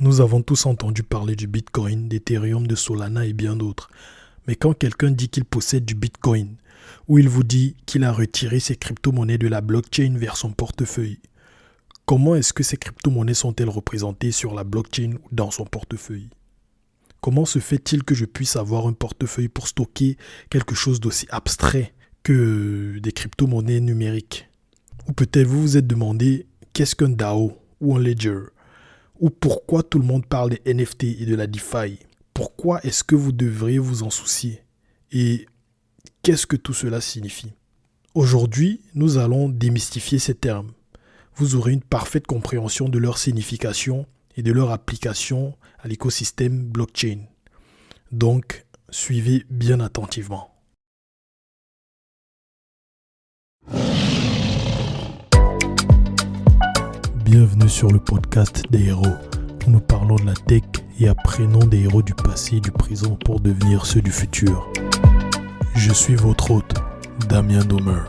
Nous avons tous entendu parler du Bitcoin, d'Ethereum, de Solana et bien d'autres. Mais quand quelqu'un dit qu'il possède du Bitcoin, ou il vous dit qu'il a retiré ses crypto-monnaies de la blockchain vers son portefeuille, comment est-ce que ces crypto-monnaies sont-elles représentées sur la blockchain ou dans son portefeuille? Comment se fait-il que je puisse avoir un portefeuille pour stocker quelque chose d'aussi abstrait que des crypto-monnaies numériques? Ou peut-être vous vous êtes demandé qu'est-ce qu'un DAO ou un Ledger? Ou pourquoi tout le monde parle des NFT et de la DeFi? Pourquoi est-ce que vous devriez vous en soucier? Et qu'est-ce que tout cela signifie? Aujourd'hui, nous allons démystifier ces termes. Vous aurez une parfaite compréhension de leur signification et de leur application à l'écosystème blockchain. Donc, suivez bien attentivement. Bienvenue sur le podcast des héros, où nous parlons de la tech et apprenons des héros du passé et du présent pour devenir ceux du futur. Je suis votre hôte, Damien Domer.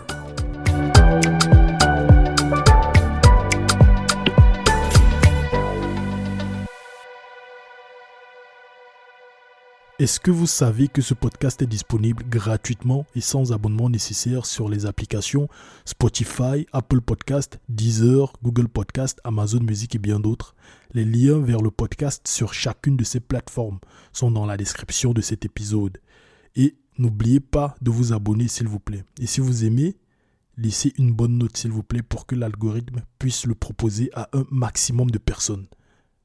Est-ce que vous savez que ce podcast est disponible gratuitement et sans abonnement nécessaire sur les applications Spotify, Apple Podcast, Deezer, Google Podcast, Amazon Music et bien d'autres? Les liens vers le podcast sur chacune de ces plateformes sont dans la description de cet épisode. Et n'oubliez pas de vous abonner s'il vous plaît. Et si vous aimez, laissez une bonne note s'il vous plaît pour que l'algorithme puisse le proposer à un maximum de personnes.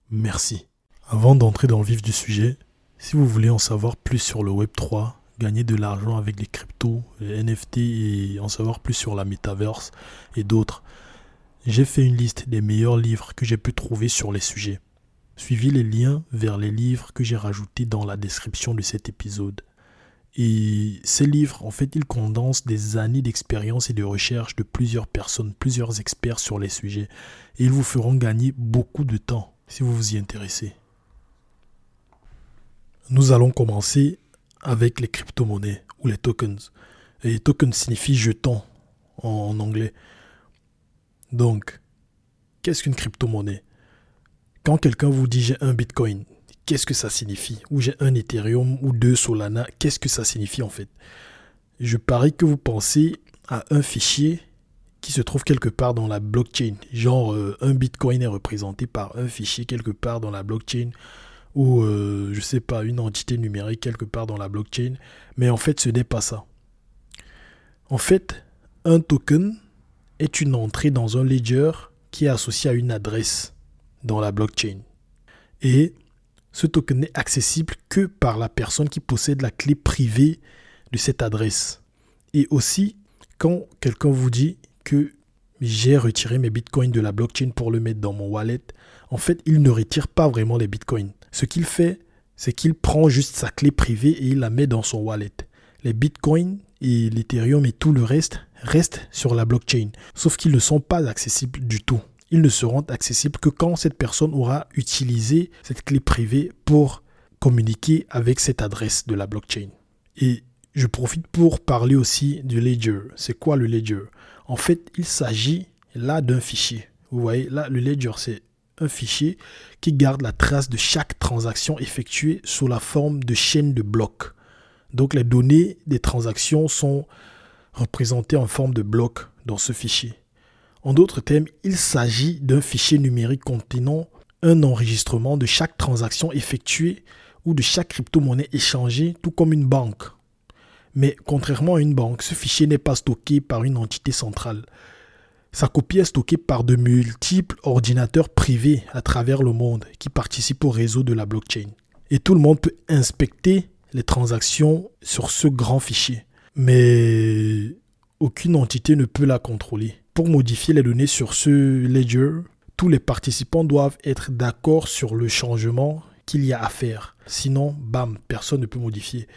Merci. Avant d'entrer dans le vif du sujet, si vous voulez en savoir plus sur le Web3, gagner de l'argent avec les cryptos, les NFT et en savoir plus sur la Metaverse et d'autres, j'ai fait une liste des meilleurs livres que j'ai pu trouver sur les sujets. Suivez les liens vers les livres que j'ai rajoutés dans la description de cet épisode. Et ces livres, en fait, ils condensent des années d'expérience et de recherche de plusieurs personnes, plusieurs experts sur les sujets. Et ils vous feront gagner beaucoup de temps si vous vous y intéressez. Nous allons commencer avec les crypto-monnaies ou les tokens. Et tokens signifie jeton en anglais. Donc, qu'est-ce qu'une crypto-monnaie? Quand quelqu'un vous dit j'ai un Bitcoin, qu'est-ce que ça signifie? Ou j'ai un Ethereum ou deux Solana, qu'est-ce que ça signifie en fait? Je parie que vous pensez à un fichier qui se trouve quelque part dans la blockchain. Genre, un Bitcoin est représenté par un fichier quelque part dans la blockchain. Ou, je sais pas, une entité numérique quelque part dans la blockchain. Mais en fait, ce n'est pas ça. En fait, un token est une entrée dans un ledger qui est associé à une adresse dans la blockchain. Et ce token n'est accessible que par la personne qui possède la clé privée de cette adresse. Et aussi, quand quelqu'un vous dit que j'ai retiré mes bitcoins de la blockchain pour le mettre dans mon wallet, en fait, il ne retire pas vraiment les bitcoins. Ce qu'il fait, c'est qu'il prend juste sa clé privée et il la met dans son wallet. Les bitcoins et l'Ethereum et tout le reste restent sur la blockchain, sauf qu'ils ne sont pas accessibles du tout. Ils ne seront accessibles que quand cette personne aura utilisé cette clé privée pour communiquer avec cette adresse de la blockchain. Et je profite pour parler aussi du ledger. C'est quoi le ledger? En fait, il s'agit là d'un fichier. Vous voyez, là, le ledger, c'est un fichier qui garde la trace de chaque transaction effectuée sous la forme de chaîne de blocs. Donc, les données des transactions sont représentées en forme de blocs dans ce fichier. En d'autres termes, il s'agit d'un fichier numérique contenant un enregistrement de chaque transaction effectuée ou de chaque crypto-monnaie échangée, tout comme une banque. Mais contrairement à une banque, ce fichier n'est pas stocké par une entité centrale. Sa copie est stockée par de multiples ordinateurs privés à travers le monde qui participent au réseau de la blockchain. Et tout le monde peut inspecter les transactions sur ce grand fichier. Mais aucune entité ne peut la contrôler. Pour modifier les données sur ce ledger, tous les participants doivent être d'accord sur le changement qu'il y a à faire. Sinon, bam, personne ne peut modifier.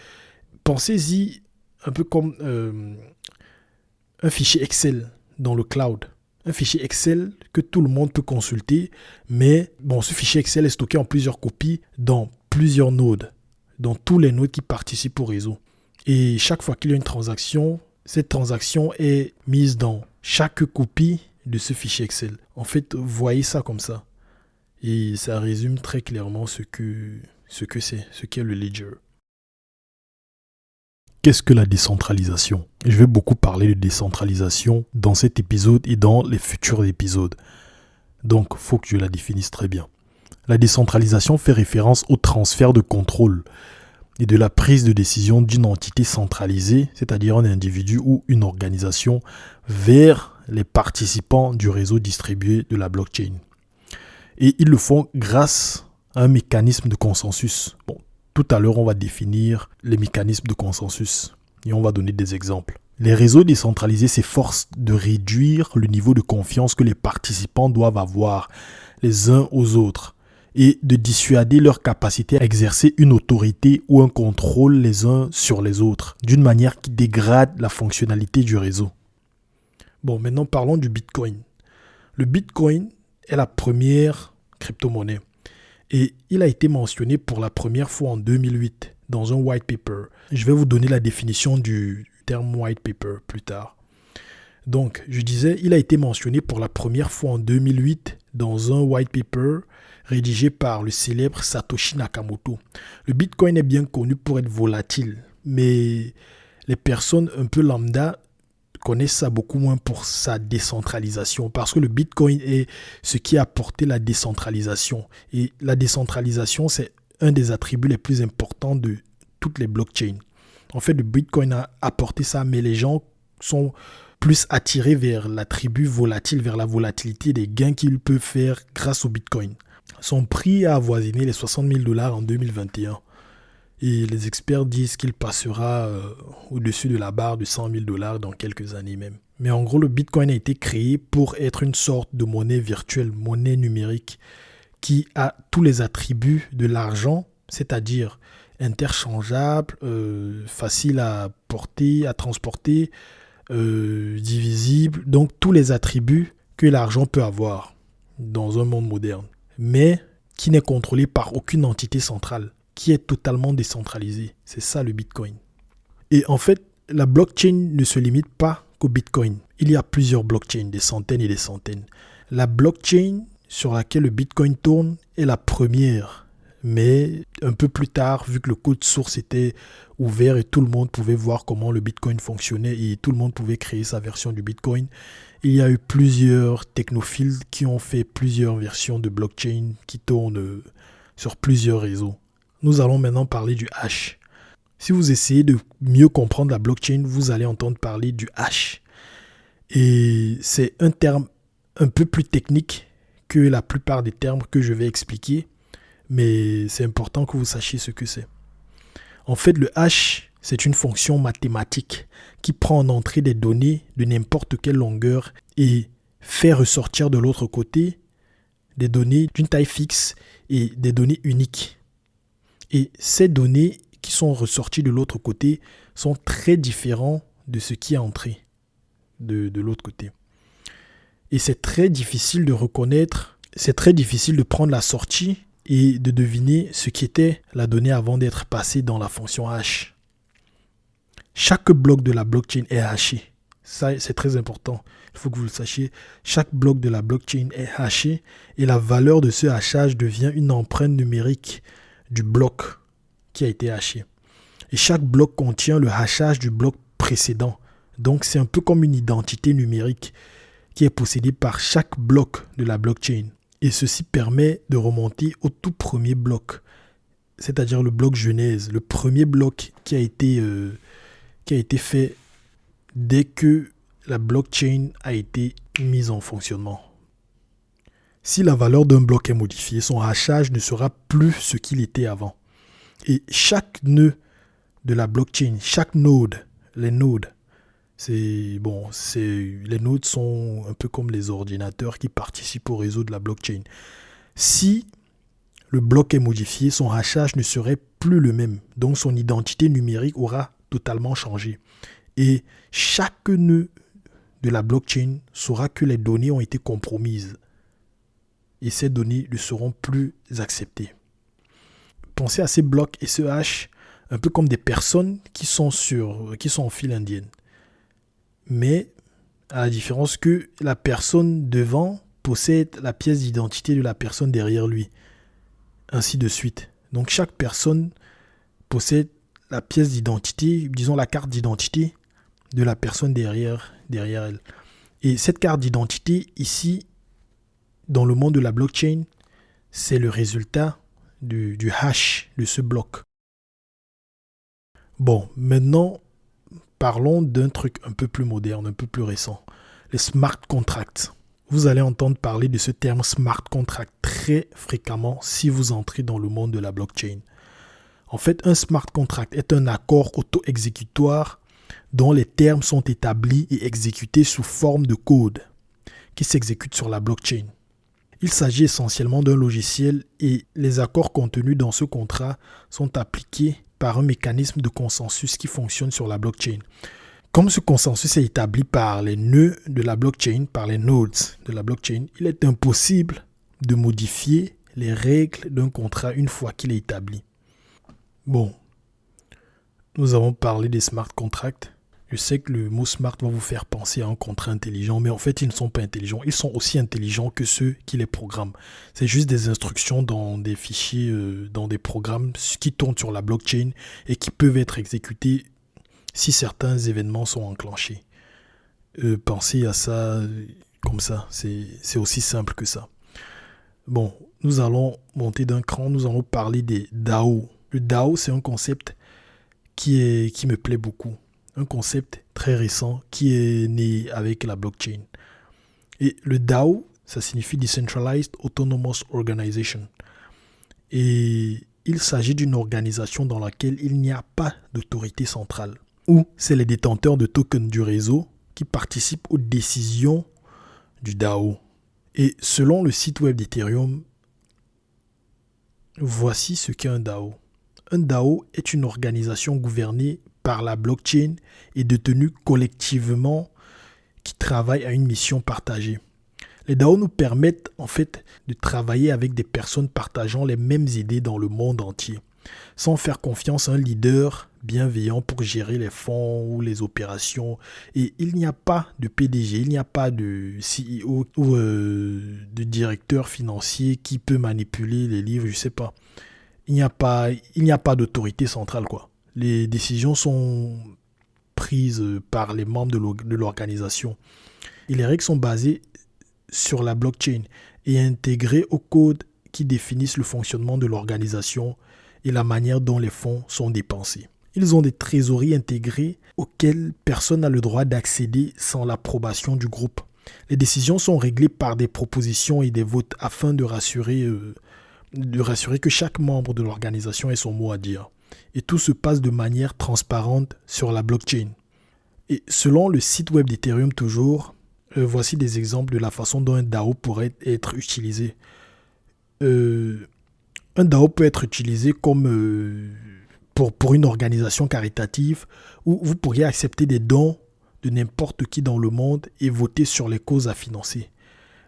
Pensez-y un peu comme un fichier Excel dans le cloud. Un fichier Excel que tout le monde peut consulter, mais bon, ce fichier Excel est stocké en plusieurs copies dans plusieurs nodes, dans tous les nodes qui participent au réseau. Et chaque fois qu'il y a une transaction, cette transaction est mise dans chaque copie de ce fichier Excel. En fait, voyez ça comme ça. Et ça résume très clairement ce qu'est le ledger. Qu'est-ce que la décentralisation? Je vais beaucoup parler de décentralisation dans cet épisode et dans les futurs épisodes. Donc, il faut que je la définisse très bien. La décentralisation fait référence au transfert de contrôle et de la prise de décision d'une entité centralisée, c'est-à-dire un individu ou une organisation, vers les participants du réseau distribué de la blockchain. Et ils le font grâce à un mécanisme de consensus. Bon, tout à l'heure, on va définir les mécanismes de consensus et on va donner des exemples. Les réseaux décentralisés s'efforcent de réduire le niveau de confiance que les participants doivent avoir les uns aux autres et de dissuader leur capacité à exercer une autorité ou un contrôle les uns sur les autres, d'une manière qui dégrade la fonctionnalité du réseau. Bon, maintenant parlons du Bitcoin. Le Bitcoin est la première crypto-monnaie. Et il a été mentionné pour la première fois en 2008 dans un white paper. Je vais vous donner la définition du terme white paper plus tard. Donc, je disais, il a été mentionné pour la première fois en 2008 dans un white paper rédigé par le célèbre Satoshi Nakamoto. Le Bitcoin est bien connu pour être volatile, mais les personnes un peu lambda connaissent ça beaucoup moins pour sa décentralisation, parce que le Bitcoin est ce qui a apporté la décentralisation. Et la décentralisation, c'est un des attributs les plus importants de toutes les blockchains. En fait, le Bitcoin a apporté ça, mais les gens sont plus attirés vers l'attribut volatile, vers la volatilité des gains qu'ils peuvent faire grâce au Bitcoin. Son prix a avoisiné les $60 000 en 2021. Et les experts disent qu'il passera au-dessus de la barre de $100 000 dans quelques années même. Mais en gros, le Bitcoin a été créé pour être une sorte de monnaie virtuelle, monnaie numérique, qui a tous les attributs de l'argent, c'est-à-dire interchangeable, facile à porter, à transporter, divisible. Donc tous les attributs que l'argent peut avoir dans un monde moderne, mais qui n'est contrôlé par aucune entité centrale, qui est totalement décentralisé. C'est ça le Bitcoin. Et en fait, la blockchain ne se limite pas qu'au Bitcoin. Il y a plusieurs blockchains, des centaines et des centaines. La blockchain sur laquelle le Bitcoin tourne est la première. Mais un peu plus tard, vu que le code source était ouvert et tout le monde pouvait voir comment le Bitcoin fonctionnait et tout le monde pouvait créer sa version du Bitcoin, il y a eu plusieurs technophiles qui ont fait plusieurs versions de blockchain qui tournent sur plusieurs réseaux. Nous allons maintenant parler du hash. Si vous essayez de mieux comprendre la blockchain, vous allez entendre parler du hash. Et c'est un terme un peu plus technique que la plupart des termes que je vais expliquer, mais c'est important que vous sachiez ce que c'est. En fait, le hash, c'est une fonction mathématique qui prend en entrée des données de n'importe quelle longueur et fait ressortir de l'autre côté des données d'une taille fixe et des données uniques. Et ces données qui sont ressorties de l'autre côté sont très différentes de ce qui est entré de l'autre côté. Et c'est très difficile de reconnaître, c'est très difficile de prendre la sortie et de deviner ce qui était la donnée avant d'être passée dans la fonction hash. Chaque bloc de la blockchain est hashé. Ça, c'est très important. Il faut que vous le sachiez. Chaque bloc de la blockchain est hashé et la valeur de ce hachage devient une empreinte numérique du bloc qui a été haché. Et chaque bloc contient le hachage du bloc précédent. Donc c'est un peu comme une identité numérique qui est possédée par chaque bloc de la blockchain. Et ceci permet de remonter au tout premier bloc, c'est-à-dire le bloc genèse, le premier bloc qui a été fait dès que la blockchain a été mise en fonctionnement. Si la valeur d'un bloc est modifiée, son hachage ne sera plus ce qu'il était avant. Et chaque nœud de la blockchain, chaque node, les nodes, les nodes sont un peu comme les ordinateurs qui participent au réseau de la blockchain. Si le bloc est modifié, son hachage ne serait plus le même. Donc son identité numérique aura totalement changé. Et chaque nœud de la blockchain saura que les données ont été compromises. Et ces données ne seront plus acceptées. Pensez à ces blocs et ce hash un peu comme des personnes qui sont en file indienne. Mais à la différence que la personne devant possède la pièce d'identité de la personne derrière lui, ainsi de suite. Donc chaque personne possède la pièce d'identité, disons la carte d'identité de la personne derrière elle. Et cette carte d'identité, ici, dans le monde de la blockchain, c'est le résultat du hash de ce bloc. Bon, maintenant, parlons d'un truc un peu plus moderne, un peu plus récent. Les smart contracts. Vous allez entendre parler de ce terme smart contract très fréquemment si vous entrez dans le monde de la blockchain. En fait, un smart contract est un accord auto-exécutoire dont les termes sont établis et exécutés sous forme de code qui s'exécute sur la blockchain. Il s'agit essentiellement d'un logiciel et les accords contenus dans ce contrat sont appliqués par un mécanisme de consensus qui fonctionne sur la blockchain. Comme ce consensus est établi par les nœuds de la blockchain, par les nodes de la blockchain, il est impossible de modifier les règles d'un contrat une fois qu'il est établi. Bon, nous avons parlé des smart contracts. Je sais que le mot smart va vous faire penser à un contrat intelligent, mais en fait, ils ne sont pas intelligents. Ils sont aussi intelligents que ceux qui les programment. C'est juste des instructions dans des fichiers, dans des programmes qui tournent sur la blockchain et qui peuvent être exécutés si certains événements sont enclenchés. Pensez à ça comme ça. C'est aussi simple que ça. Bon, nous allons monter d'un cran. Nous allons parler des DAO. Le DAO, c'est un concept qui me plaît beaucoup. Un concept très récent qui est né avec la blockchain. Et le DAO, ça signifie Decentralized Autonomous Organization. Et il s'agit d'une organisation dans laquelle il n'y a pas d'autorité centrale, où c'est les détenteurs de tokens du réseau qui participent aux décisions du DAO. Et selon le site web d'Ethereum, voici ce qu'est un DAO. Un DAO est une organisation gouvernée par la blockchain et détenue collectivement qui travaille à une mission partagée. Les DAO nous permettent en fait de travailler avec des personnes partageant les mêmes idées dans le monde entier, sans faire confiance à un leader bienveillant pour gérer les fonds ou les opérations. Et il n'y a pas de PDG, il n'y a pas de CEO ou de directeur financier qui peut manipuler les livres, je sais pas. Il n'y a pas d'autorité centrale, quoi. Les décisions sont prises par les membres de l'organisation. Et les règles sont basées sur la blockchain et intégrées au code qui définissent le fonctionnement de l'organisation et la manière dont les fonds sont dépensés. Ils ont des trésoreries intégrées auxquelles personne n'a le droit d'accéder sans l'approbation du groupe. Les décisions sont réglées par des propositions et des votes afin de rassurer que chaque membre de l'organisation ait son mot à dire. Et tout se passe de manière transparente sur la blockchain. Et selon le site web d'Ethereum toujours, voici des exemples de la façon dont un DAO pourrait être utilisé. Un DAO peut être utilisé comme pour une organisation caritative où vous pourriez accepter des dons de n'importe qui dans le monde et voter sur les causes à financer.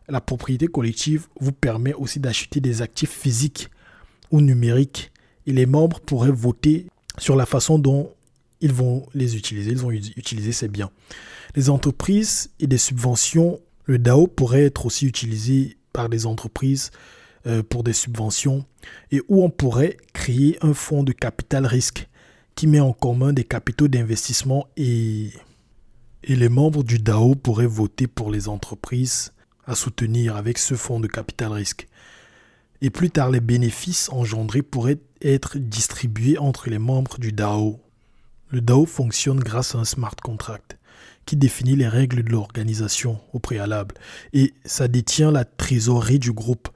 La propriété collective vous permet aussi d'acheter des actifs physiques ou numériques et les membres pourraient voter sur la façon dont ils vont les utiliser. Ils vont utiliser ces biens. Les entreprises et des subventions, le DAO pourrait être aussi utilisé par des entreprises pour des subventions et où on pourrait créer un fonds de capital risque qui met en commun des capitaux d'investissement et les membres du DAO pourraient voter pour les entreprises à soutenir avec ce fonds de capital risque. Et plus tard, les bénéfices engendrés pourraient être distribués entre les membres du DAO. Le DAO fonctionne grâce à un smart contract qui définit les règles de l'organisation au préalable et ça détient la trésorerie du groupe.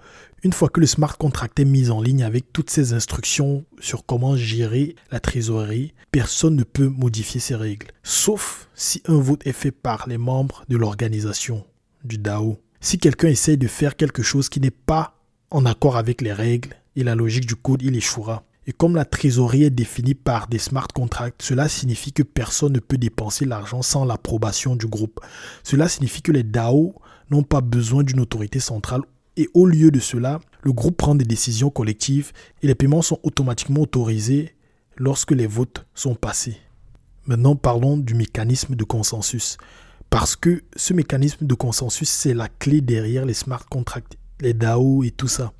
Une fois que le smart contract est mis en ligne avec toutes ces instructions sur comment gérer la trésorerie, personne ne peut modifier ces règles, sauf si un vote est fait par les membres de l'organisation du DAO. Si quelqu'un essaye de faire quelque chose qui n'est pas en accord avec les règles et la logique du code, il échouera. Et comme la trésorerie est définie par des smart contracts, cela signifie que personne ne peut dépenser l'argent sans l'approbation du groupe. Cela signifie que les DAO n'ont pas besoin d'une autorité centrale et au lieu de cela, le groupe prend des décisions collectives et les paiements sont automatiquement autorisés lorsque les votes sont passés. Maintenant, parlons du mécanisme de consensus. Parce que ce mécanisme de consensus, c'est la clé derrière les smart contracts, les DAO et tout ça.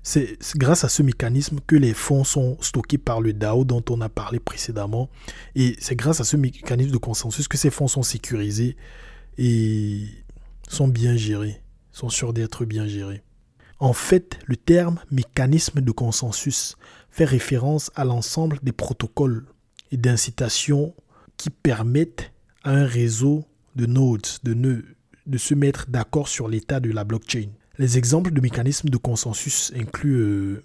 C'est grâce à ce mécanisme que les fonds sont stockés par le DAO dont on a parlé précédemment. Et c'est grâce à ce mécanisme de consensus que ces fonds sont sécurisés et sont bien gérés, sont sûrs d'être bien gérés. En fait, le terme mécanisme de consensus fait référence à l'ensemble des protocoles et d'incitation qui permettent à un réseau de nodes, de nœuds, de se mettre d'accord sur l'état de la blockchain. Les exemples de mécanismes de consensus incluent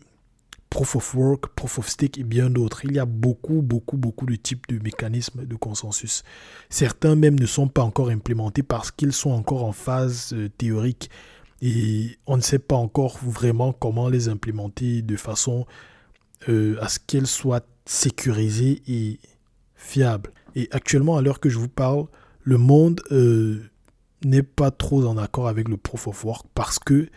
Proof of Work, Proof of Stake et bien d'autres. Il y a beaucoup de types de mécanismes de consensus. Certains même ne sont pas encore implémentés parce qu'ils sont encore en phase théorique et on ne sait pas encore vraiment comment les implémenter de façon à ce qu'elles soient sécurisées et fiables. Et actuellement, à l'heure que je vous parle, le monde n'est pas trop en accord avec le Proof of Work parce que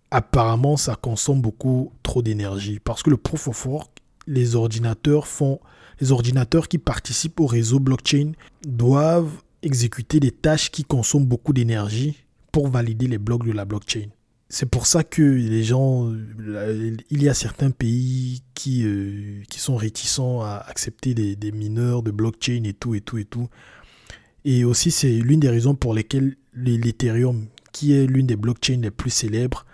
apparemment ça consomme beaucoup trop d'énergie. Parce que le Proof of Work, les ordinateurs qui participent au réseau blockchain doivent exécuter des tâches qui consomment beaucoup d'énergie pour valider les blocs de la blockchain. C'est pour ça que les gens, il y a certains pays qui sont réticents à accepter des mineurs de blockchain et tout. Et aussi, c'est l'une des raisons pour lesquelles l'Ethereum, qui est l'une des blockchains les plus célèbres,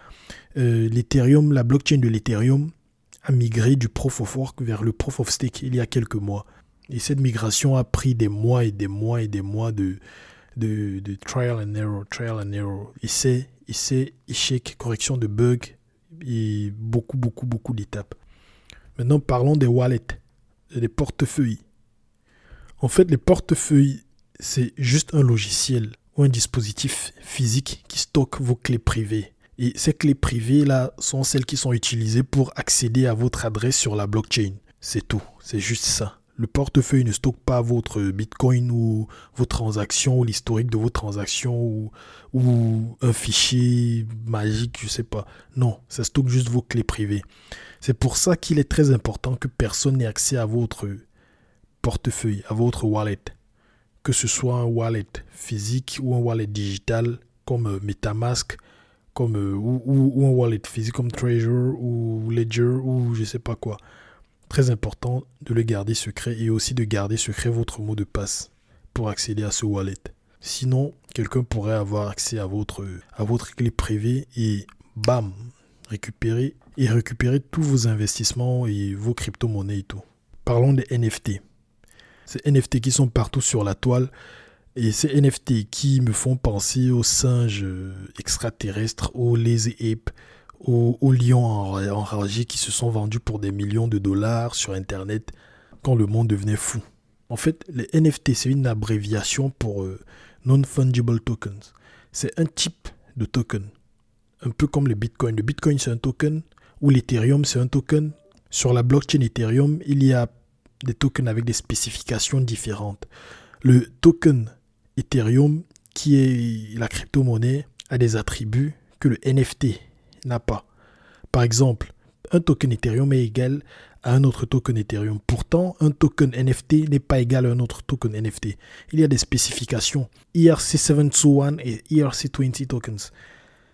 la blockchain de l'Ethereum a migré du Proof of Work vers le Proof of Stake il y a quelques mois. Et cette migration a pris des mois de trial and error. Essais, échecs, correction de bugs et beaucoup d'étapes. Maintenant, parlons des wallets, des portefeuilles. En fait, les portefeuilles, c'est juste un logiciel ou un dispositif physique qui stocke vos clés privées. Et ces clés privées-là sont celles qui sont utilisées pour accéder à votre adresse sur la blockchain. C'est tout, c'est juste ça. Le portefeuille ne stocke pas votre Bitcoin ou vos transactions ou l'historique de vos transactions ou un fichier magique, je sais pas. Non, ça stocke juste vos clés privées. C'est pour ça qu'il est très important que personne n'ait accès à votre portefeuille, à votre wallet. Que ce soit un wallet physique ou un wallet digital comme MetaMask, ou un wallet physique comme Trezor ou Ledger ou je sais pas quoi. Très important de le garder secret et aussi de garder secret votre mot de passe pour accéder à ce wallet. Sinon, quelqu'un pourrait avoir accès à votre clé privée et bam, récupérer tous vos investissements et vos crypto-monnaies et tout. Parlons des NFT. Ces NFT qui sont partout sur la toile et ces NFT qui me font penser aux singes extraterrestres, aux lazy apes, aux lions enragés qui se sont vendus pour des millions de dollars sur Internet quand le monde devenait fou. En fait, les NFT, c'est une abréviation pour Non-Fungible Tokens. C'est un type de token, un peu comme le Bitcoin. Le Bitcoin, c'est un token, ou l'Ethereum, c'est un token. Sur la blockchain Ethereum, il y a des tokens avec des spécifications différentes. Le token Ethereum, qui est la crypto-monnaie, a des attributs que le NFT n'a pas. Par exemple, un token Ethereum est égal à un autre token Ethereum. Pourtant, un token NFT n'est pas égal à un autre token NFT. Il y a des spécifications ERC721 et ERC20 tokens.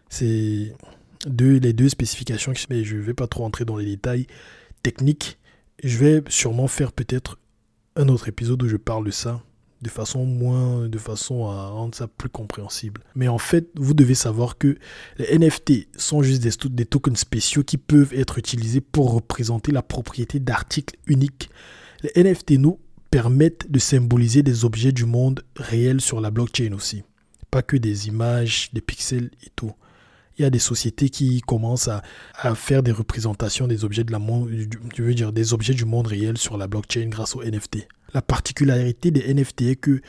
C'est les deux spécifications, mais je ne vais pas trop entrer dans les détails techniques. Je vais sûrement faire peut-être un autre épisode où je parle de ça de façon à rendre ça plus compréhensible. Mais en fait, vous devez savoir que les NFT sont juste des tokens spéciaux qui peuvent être utilisés pour représenter la propriété d'articles uniques. Les NFT nous permettent de symboliser des objets du monde réel sur la blockchain aussi. Pas que des images, des pixels et tout. Il y a des sociétés qui commencent à faire des représentations des objets des objets du monde réel sur la blockchain grâce aux NFT. La particularité des NFT est que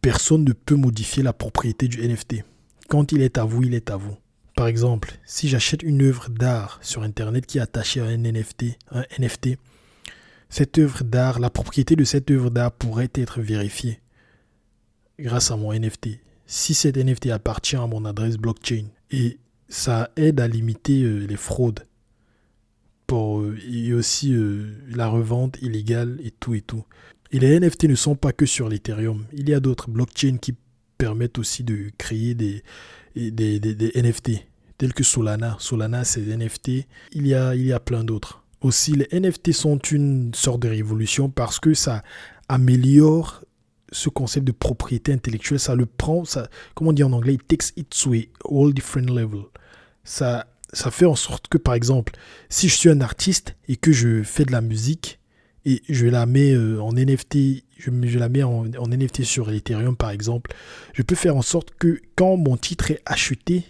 personne ne peut modifier la propriété du NFT. Quand il est à vous, il est à vous. Par exemple, si j'achète une œuvre d'art sur Internet qui est attachée à un NFT, cette œuvre d'art, la propriété de cette œuvre d'art pourrait être vérifiée grâce à mon NFT. Si cet NFT appartient à mon adresse blockchain, et ça aide à limiter les fraudes et aussi la revente illégale et tout. Et les NFT ne sont pas que sur l'Ethereum. Il y a d'autres blockchains qui permettent aussi de créer des NFT, tels que Solana. Solana, c'est des NFT. Il y a plein d'autres. Aussi, les NFT sont une sorte de révolution parce que ça améliore ce concept de propriété intellectuelle. Ça le prend, comme on dit en anglais, it takes it to a all different level. Ça fait en sorte que, par exemple, si je suis un artiste et que je fais de la musique et je la mets en NFT, je la mets en NFT sur Ethereum, par exemple, je peux faire en sorte que quand mon titre est acheté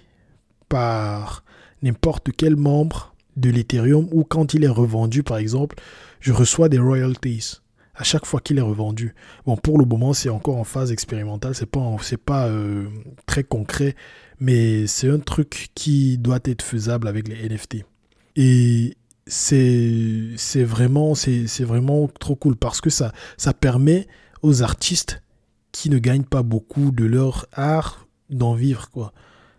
par n'importe quel membre de l'Ethereum ou quand il est revendu, par exemple, je reçois des royalties à chaque fois qu'il est revendu. Bon, pour le moment, c'est encore en phase expérimentale, c'est pas très concret, mais c'est un truc qui doit être faisable avec les NFT. Et c'est vraiment trop cool parce que ça permet aux artistes qui ne gagnent pas beaucoup de leur art d'en vivre, quoi.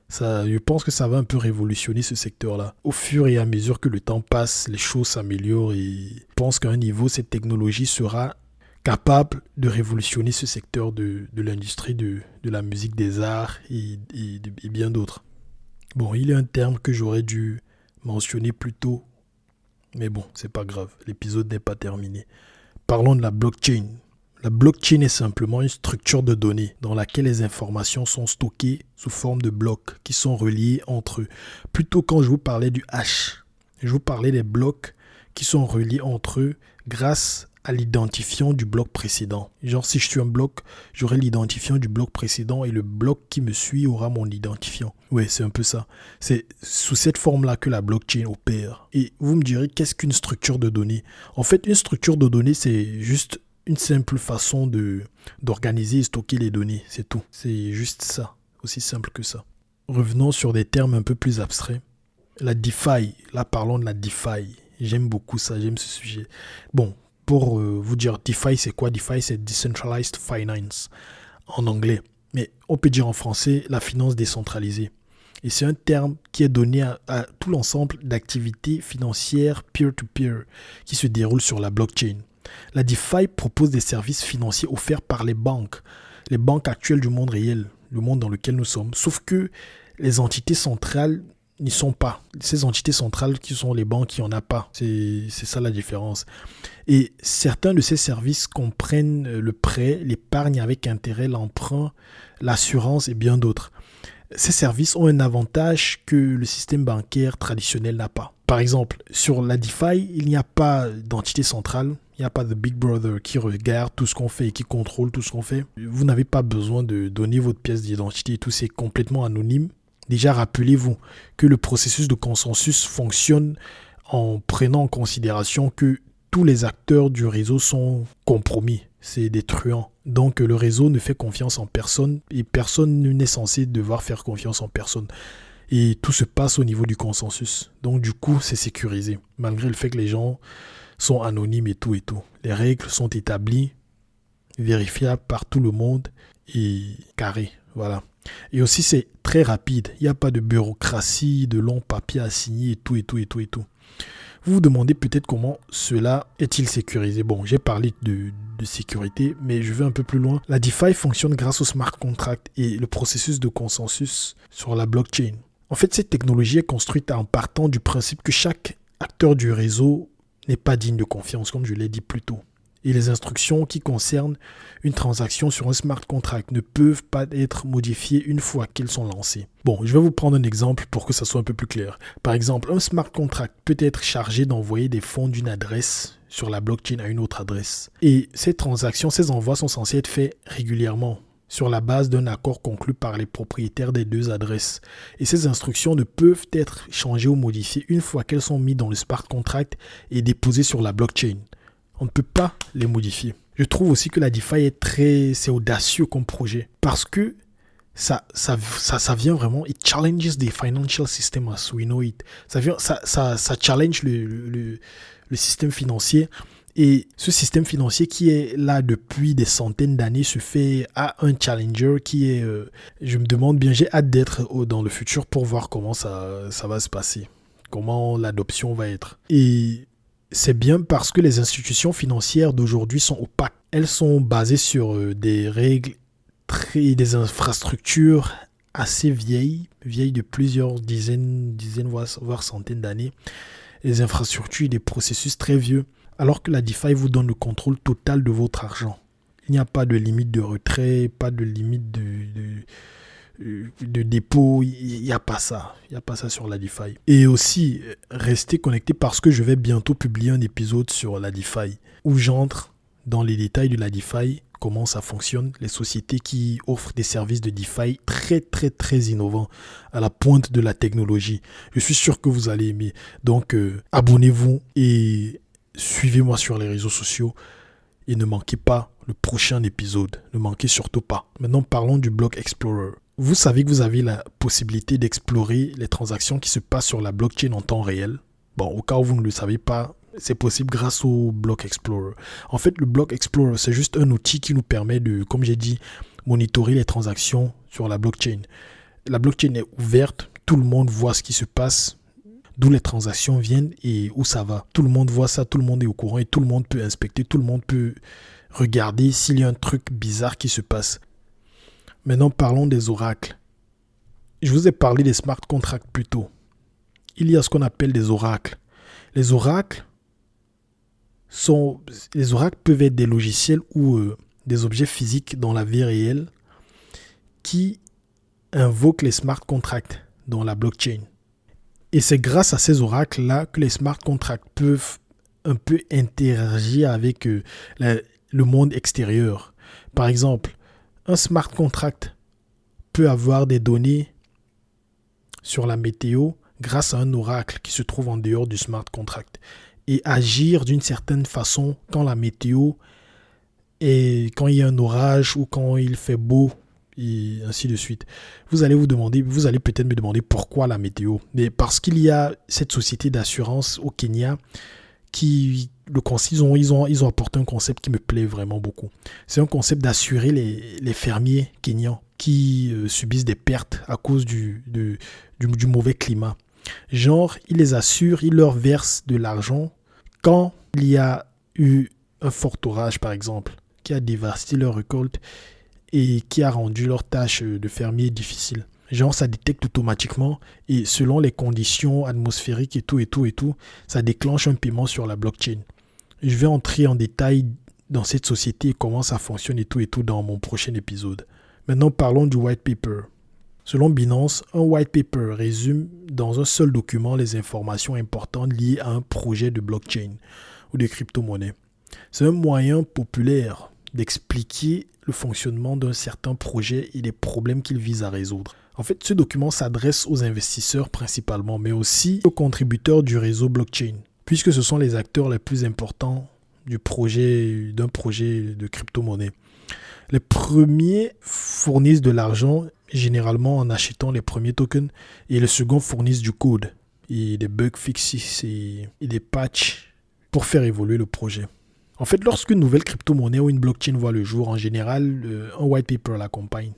Je pense que ça va un peu révolutionner ce secteur-là. Au fur et à mesure que le temps passe, les choses s'améliorent et je pense qu'à un niveau, cette technologie sera capable de révolutionner ce secteur de l'industrie de la musique, des arts et bien d'autres. Bon, il y a un terme que j'aurais dû mentionner plus tôt, mais bon, c'est pas grave, l'épisode n'est pas terminé. Parlons de la blockchain. La blockchain est simplement une structure de données dans laquelle les informations sont stockées sous forme de blocs qui sont reliés entre eux. Plutôt quand je vous parlais du hash, je vous parlais des blocs qui sont reliés entre eux grâce à l'identifiant du bloc précédent. Genre si je suis un bloc, j'aurai l'identifiant du bloc précédent et le bloc qui me suit aura mon identifiant. Ouais, c'est un peu ça. C'est sous cette forme-là que la blockchain opère. Et vous me direz, qu'est-ce qu'une structure de données? En fait, une structure de données, c'est juste une simple façon d'organiser et stocker les données, c'est tout. C'est juste ça, aussi simple que ça. Revenons sur des termes un peu plus abstraits. La DeFi, là parlons de la DeFi. J'aime beaucoup ça, j'aime ce sujet. Bon, pour vous dire DeFi, c'est quoi? DeFi, c'est Decentralized Finance en anglais. Mais on peut dire en français la finance décentralisée. Et c'est un terme qui est donné à tout l'ensemble d'activités financières peer-to-peer qui se déroulent sur la blockchain. La DeFi propose des services financiers offerts par les banques actuelles du monde réel, le monde dans lequel nous sommes. Sauf que les entités centrales n'y sont pas. Ces entités centrales qui sont les banques, il n'y en a pas. C'est ça la différence. Et certains de ces services comprennent le prêt, l'épargne avec intérêt, l'emprunt, l'assurance et bien d'autres. Ces services ont un avantage que le système bancaire traditionnel n'a pas. Par exemple, sur la DeFi, il n'y a pas d'entité centrale. Il n'y a pas de Big Brother qui regarde tout ce qu'on fait et qui contrôle tout ce qu'on fait. Vous n'avez pas besoin de donner votre pièce d'identité et tout, c'est complètement anonyme. Déjà, rappelez-vous que le processus de consensus fonctionne en prenant en considération que tous les acteurs du réseau sont compromis. C'est des truands. Donc, le réseau ne fait confiance en personne et personne n'est censé devoir faire confiance en personne. Et tout se passe au niveau du consensus. Donc, du coup, c'est sécurisé. Malgré le fait que les gens sont anonymes et tout et tout. Les règles sont établies, vérifiables par tout le monde et carrées. Voilà. Et aussi, c'est très rapide. Il n'y a pas de bureaucratie, de longs papiers à signer et tout et tout et tout et tout. Vous vous demandez peut-être comment cela est-il sécurisé. Bon, j'ai parlé de sécurité, mais je vais un peu plus loin. La DeFi fonctionne grâce au smart contract et le processus de consensus sur la blockchain. En fait, cette technologie est construite en partant du principe que chaque acteur du réseau n'est pas digne de confiance, comme je l'ai dit plus tôt. Et les instructions qui concernent une transaction sur un smart contract ne peuvent pas être modifiées une fois qu'elles sont lancées. Bon, je vais vous prendre un exemple pour que ça soit un peu plus clair. Par exemple, un smart contract peut être chargé d'envoyer des fonds d'une adresse sur la blockchain à une autre adresse. Et ces transactions, ces envois sont censés être faits régulièrement sur la base d'un accord conclu par les propriétaires des deux adresses. Et ces instructions ne peuvent être changées ou modifiées une fois qu'elles sont mises dans le smart contract et déposées sur la blockchain. On ne peut pas les modifier. Je trouve aussi que la DeFi c'est audacieux comme projet parce que ça vient vraiment, it challenges the financial system as we know it. Ça challenge le système financier. Et ce système financier qui est là depuis des centaines d'années se fait à un challenger qui est... je me demande bien, j'ai hâte d'être dans le futur pour voir comment ça va se passer. Comment l'adoption va être. Et c'est bien parce que les institutions financières d'aujourd'hui sont opaques. Elles sont basées sur des règles des infrastructures assez vieilles de plusieurs dizaines voire centaines d'années. Des infrastructures et des processus très vieux. Alors que la DeFi vous donne le contrôle total de votre argent. Il n'y a pas de limite de retrait, pas de limite de dépôt, il n'y a pas ça. Il n'y a pas ça sur la DeFi. Et aussi, restez connectés parce que je vais bientôt publier un épisode sur la DeFi où j'entre dans les détails de la DeFi, comment ça fonctionne, les sociétés qui offrent des services de DeFi très très très innovants à la pointe de la technologie. Je suis sûr que vous allez aimer. Donc, abonnez-vous et suivez-moi sur les réseaux sociaux et ne manquez pas le prochain épisode. Ne manquez surtout pas. Maintenant, parlons du Block Explorer. Vous savez que vous avez la possibilité d'explorer les transactions qui se passent sur la blockchain en temps réel. Bon, au cas où vous ne le savez pas, c'est possible grâce au Block Explorer. En fait, le Block Explorer, c'est juste un outil qui nous permet de, comme j'ai dit, monitorer les transactions sur la blockchain. La blockchain est ouverte, tout le monde voit ce qui se passe, d'où les transactions viennent et où ça va. Tout le monde voit ça, tout le monde est au courant et tout le monde peut inspecter, tout le monde peut regarder s'il y a un truc bizarre qui se passe. Maintenant, parlons des oracles. Je vous ai parlé des smart contracts plus tôt. Il y a ce qu'on appelle des oracles. Les oracles peuvent être des logiciels ou des objets physiques dans la vie réelle qui invoquent les smart contracts dans la blockchain. Et c'est grâce à ces oracles-là que les smart contracts peuvent un peu interagir avec le monde extérieur. Par exemple, un smart contract peut avoir des données sur la météo grâce à un oracle qui se trouve en dehors du smart contract et agir d'une certaine façon quand la météo et quand il y a un orage ou quand il fait beau et ainsi de suite. Vous allez peut-être me demander pourquoi la météo. Mais parce qu'il y a cette société d'assurance au Kenya qui ils ont apporté un concept qui me plaît vraiment beaucoup. C'est un concept d'assurer les fermiers kenyans qui subissent des pertes à cause du mauvais climat. Genre, ils les assurent, ils leur versent de l'argent quand il y a eu un fort orage, par exemple, qui a dévasté leur récolte et qui a rendu leur tâche de fermier difficile. Genre, ça détecte automatiquement et selon les conditions atmosphériques et tout, ça déclenche un paiement sur la blockchain. Je vais entrer en détail dans cette société et comment ça fonctionne et tout dans mon prochain épisode. Maintenant, parlons du white paper. Selon Binance, un white paper résume dans un seul document les informations importantes liées à un projet de blockchain ou de crypto-monnaie. C'est un moyen populaire d'expliquer le fonctionnement d'un certain projet et les problèmes qu'il vise à résoudre. En fait, ce document s'adresse aux investisseurs principalement, mais aussi aux contributeurs du réseau blockchain, puisque ce sont les acteurs les plus importants d'un projet de crypto-monnaie. Les premiers fournissent de l'argent, généralement en achetant les premiers tokens, et les seconds fournissent du code, et des bug fixes et des patchs pour faire évoluer le projet. En fait, lorsqu'une nouvelle crypto-monnaie ou une blockchain voit le jour, en général, un white paper l'accompagne.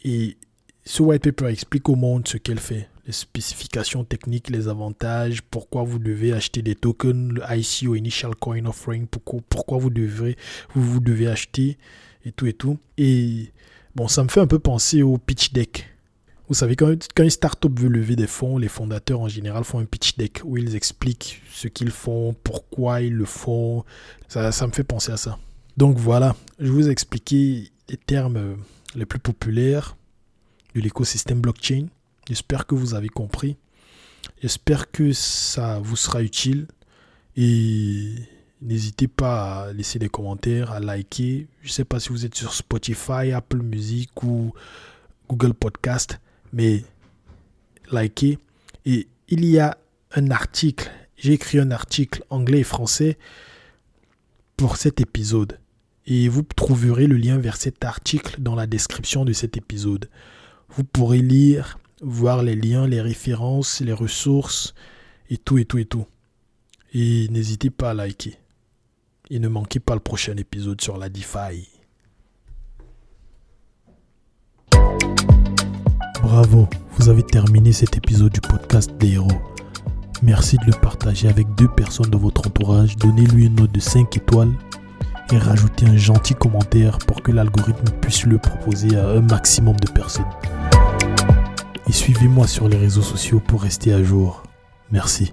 Et ce white paper explique au monde ce qu'elle fait, les spécifications techniques, les avantages, pourquoi vous devez acheter des tokens, le ICO, Initial Coin Offering, pourquoi vous devez acheter et tout. Et bon, ça me fait un peu penser au pitch deck. Vous savez, quand une startup veut lever des fonds, les fondateurs en général font un pitch deck où ils expliquent ce qu'ils font, pourquoi ils le font. Ça me fait penser à ça. Donc voilà, je vous ai expliqué les termes les plus populaires de l'écosystème blockchain. J'espère que vous avez compris. J'espère que ça vous sera utile. Et n'hésitez pas à laisser des commentaires, à liker. Je ne sais pas si vous êtes sur Spotify, Apple Music ou Google Podcast, mais likez. Et il y a un article, j'ai écrit un article anglais et français pour cet épisode. Et vous trouverez le lien vers cet article dans la description de cet épisode. Vous pourrez lire, voir les liens, les références, les ressources et tout. Et n'hésitez pas à liker. Et ne manquez pas le prochain épisode sur la DeFi. Bravo, vous avez terminé cet épisode du podcast des héros. Merci de le partager avec 2 personnes de votre entourage. Donnez-lui une note de 5 étoiles et rajouter un gentil commentaire pour que l'algorithme puisse le proposer à un maximum de personnes. Et suivez-moi sur les réseaux sociaux pour rester à jour. Merci.